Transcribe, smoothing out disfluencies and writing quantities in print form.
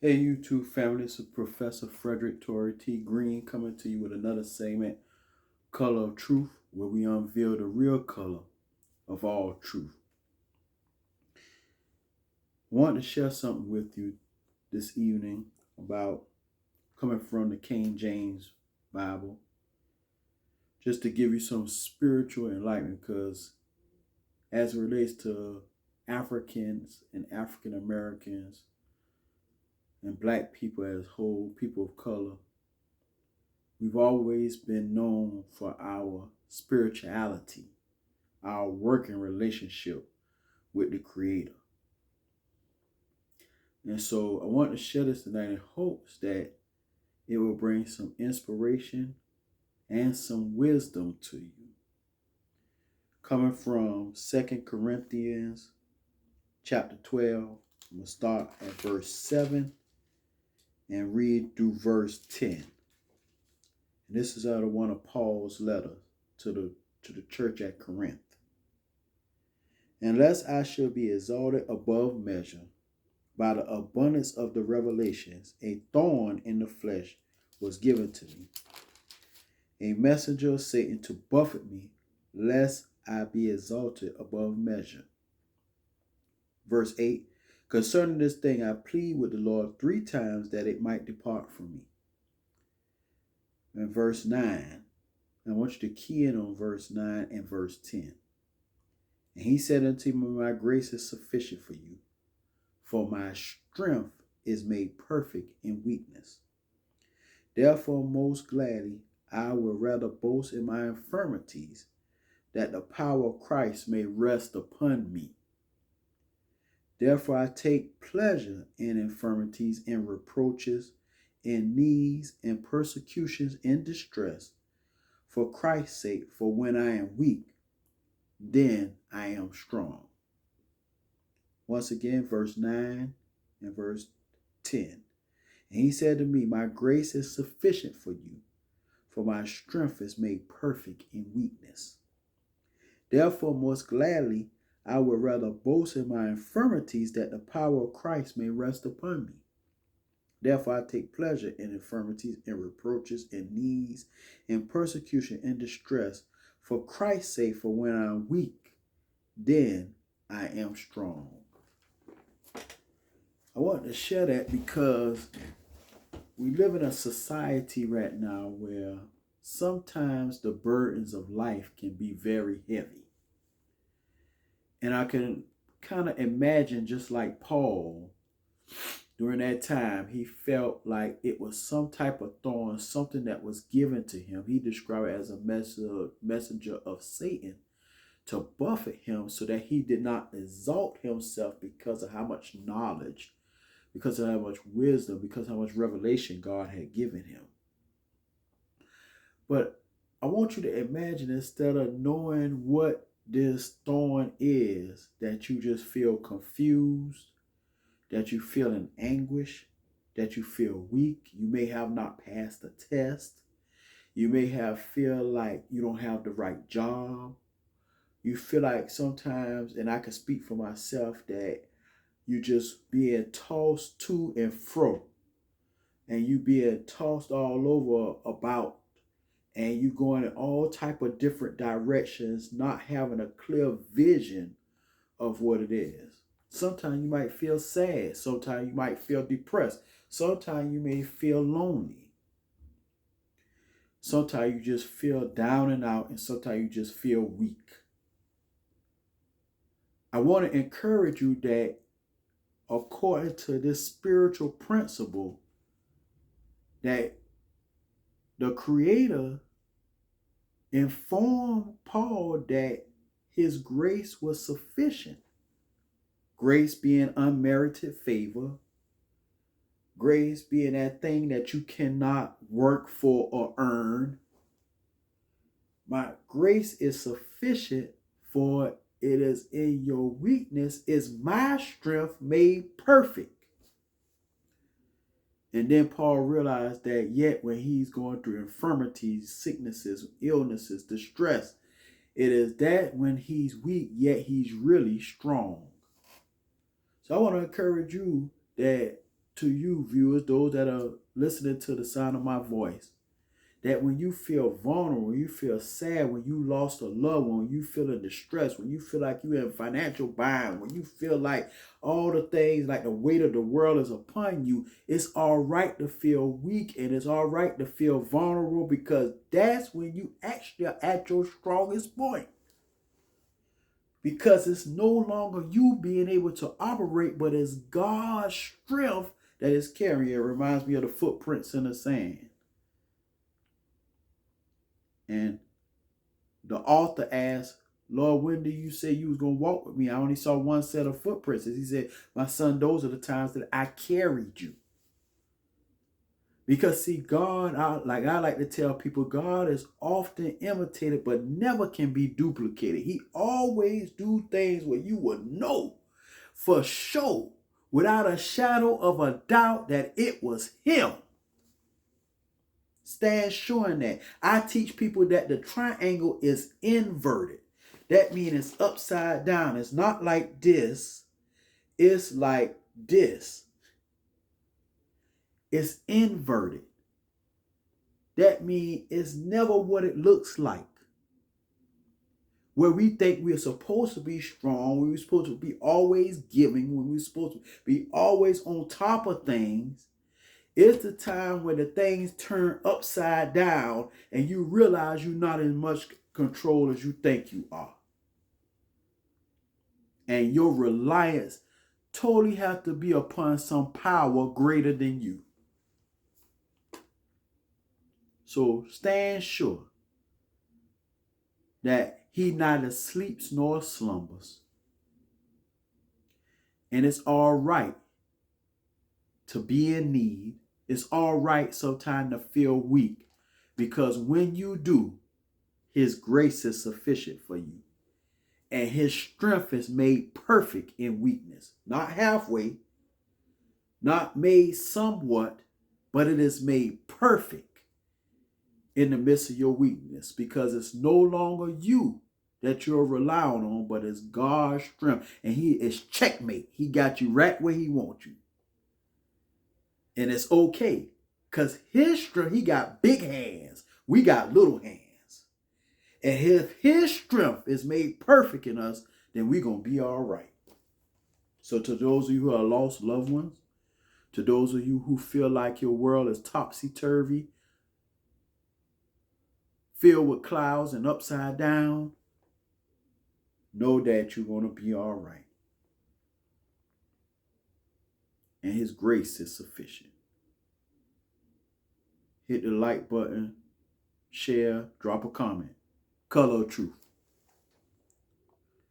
Hey YouTube family, this is Professor Frederick Torrey T. Green coming to you with another segment, Color of Truth, where we unveil the real color of all truth. I want to share something with you this evening about coming from the King James Bible, just to give you some spiritual enlightenment, because as it relates to Africans and African Americans and black people as whole, people of color, we've always been known for our spirituality, our working relationship with the Creator. And so I want to share this tonight in hopes that it will bring some inspiration and some wisdom to you. Coming from 2 Corinthians chapter 12, I'm going to start at verse 7 and read through verse 10. And this is out of one of Paul's letters to the church at Corinth. Unless I shall be exalted above measure by the abundance of the revelations, a thorn in the flesh was given to me, a messenger of Satan to buffet me, lest I be exalted above measure. Verse 8, concerning this thing I plead with the Lord 3 times that it might depart from me. And verse 9, I want you to key in on verse 9 and verse 10. And he said unto me, my grace is sufficient for you, for my strength is made perfect in weakness. Therefore, most gladly, I will rather boast in my infirmities, that the power of Christ may rest upon me. Therefore, I take pleasure in infirmities, in reproaches, in needs, in persecutions, in distress, for Christ's sake. For when I am weak, then I am strong. Once again, verse 9 and verse 10. And he said to me, my grace is sufficient for you, for my strength is made perfect in weakness. Therefore, most gladly, I would rather boast in my infirmities, that the power of Christ may rest upon me. Therefore, I take pleasure in infirmities, in reproaches, in needs, in persecution, in distress, for Christ's sake. For when I am weak, then I am strong. I want to share that because we live in a society right now where sometimes the burdens of life can be very heavy. And I can kind of imagine, just like Paul, during that time, he felt like it was some type of thorn, something that was given to him. He described it as a messenger of Satan to buffet him so that he did not exalt himself because of how much knowledge, because of how much wisdom, because of how much revelation God had given him. But I want you to imagine, instead of knowing what this thorn is, that you just feel confused, that you feel in anguish, that you feel weak. You may have not passed the test. You may have feel like you don't have the right job. You feel like sometimes, and I can speak for myself, that you just being tossed to and fro, and you being tossed all over about, and you going in all type of different directions, not having a clear vision of what it is. Sometimes you might feel sad. Sometimes you might feel depressed. Sometimes you may feel lonely. Sometimes you just feel down and out, and sometimes you just feel weak. I want to encourage you that according to this spiritual principle, that the Creator informed Paul that his grace was sufficient. Grace being unmerited favor. Grace being that thing that you cannot work for or earn. My grace is sufficient, for it is in your weakness is my strength made perfect. And then Paul realized that yet when he's going through infirmities, sicknesses, illnesses, distress, it is that when he's weak, yet he's really strong. So I want to encourage you that to you, viewers, those that are listening to the sound of my voice, that when you feel vulnerable, when you feel sad, when you lost a loved one, when you feel in distress, when you feel like you're in financial bind, when you feel like all the things, like the weight of the world is upon you, it's all right to feel weak and it's all right to feel vulnerable, because that's when you actually are at your strongest point. Because it's no longer you being able to operate, but it's God's strength that is carrying. It reminds me of the footprints in the sand. And the author asked, Lord, when did you say you was going to walk with me? I only saw one set of footprints. And he said, my son, those are the times that I carried you. Because see, God, I like to tell people, God is often imitated, but never can be duplicated. He always do things where you would know for sure, without a shadow of a doubt, that it was him. Stand sure in that. I teach people that the triangle is inverted. That means it's upside down. It's not like this. It's like this. It's inverted. That means it's never what it looks like. Where we think we're supposed to be strong, we're supposed to be always giving, when we're supposed to be always on top of things, it's the time when the things turn upside down and you realize you're not in much control as you think you are. And your reliance totally has to be upon some power greater than you. So stand sure that he neither sleeps nor slumbers. And it's all right to be in need. It's all right sometimes to feel weak, because when you do, his grace is sufficient for you. And his strength is made perfect in weakness. Not halfway, not made somewhat, but it is made perfect in the midst of your weakness, because it's no longer you that you're relying on, but it's God's strength. And he is checkmate. He got you right where he wants you. And it's okay, because his strength, he got big hands. We got little hands. And if his strength is made perfect in us, then we're going to be all right. So to those of you who are lost loved ones, to those of you who feel like your world is topsy-turvy, filled with clouds and upside down, know that you're going to be all right. And his grace is sufficient. Hit the like button, share, drop a comment. Color of Truth.